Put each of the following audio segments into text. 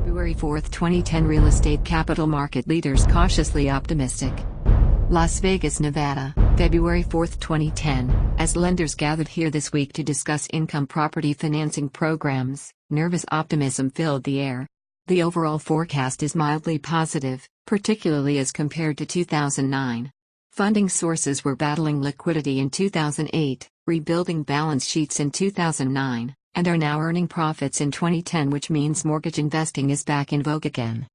February 4, 2010. Real estate capital market leaders cautiously optimistic. Las Vegas, Nevada, February 4, 2010. As lenders gathered here this week to discuss income property financing programs, nervous optimism filled the air. The overall forecast is mildly positive, particularly as compared to 2009. Funding sources were battling liquidity in 2008, rebuilding balance sheets in 2009, and are now earning profits in 2010, which means mortgage investing is back in vogue again.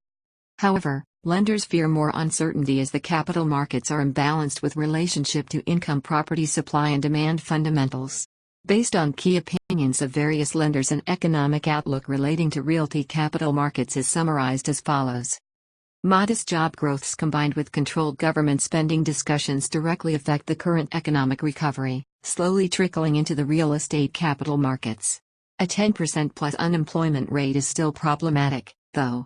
However, lenders fear more uncertainty as the capital markets are imbalanced with relationship to income property supply and demand fundamentals. Based on key opinions of various lenders, an economic outlook relating to realty capital markets is summarized as follows. Modest job growths combined with controlled government spending discussions directly affect the current economic recovery, slowly trickling into the real estate capital markets. A 10% plus unemployment rate is still problematic, though.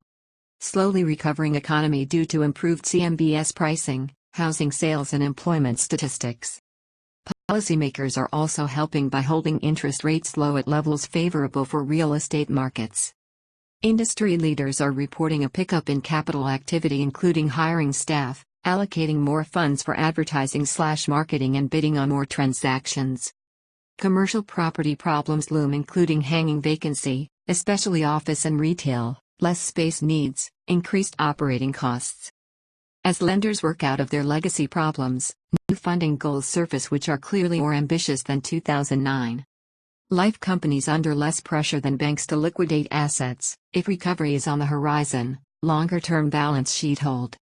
Slowly recovering economy due to improved CMBS pricing, housing sales and employment statistics. Policymakers are also helping by holding interest rates low at levels favorable for real estate markets. Industry leaders are reporting a pickup in capital activity, including hiring staff, allocating more funds for advertising/marketing and bidding on more transactions. Commercial property problems loom, including hanging vacancy, especially office and retail, less space needs, increased operating costs. As lenders work out of their legacy problems, new funding goals surface which are clearly more ambitious than 2009. Life companies under less pressure than banks to liquidate assets, if recovery is on the horizon, longer-term balance sheet hold.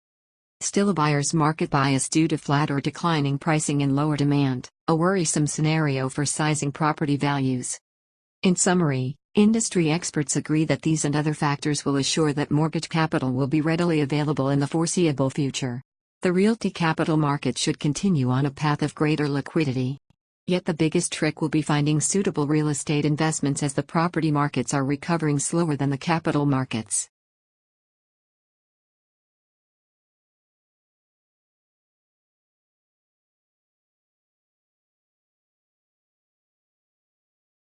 Still a buyer's market bias due to flat or declining pricing and lower demand, a worrisome scenario for sizing property values. In summary, industry experts agree that these and other factors will assure that mortgage capital will be readily available in the foreseeable future. The realty capital market should continue on a path of greater liquidity. Yet the biggest trick will be finding suitable real estate investments as the property markets are recovering slower than the capital markets.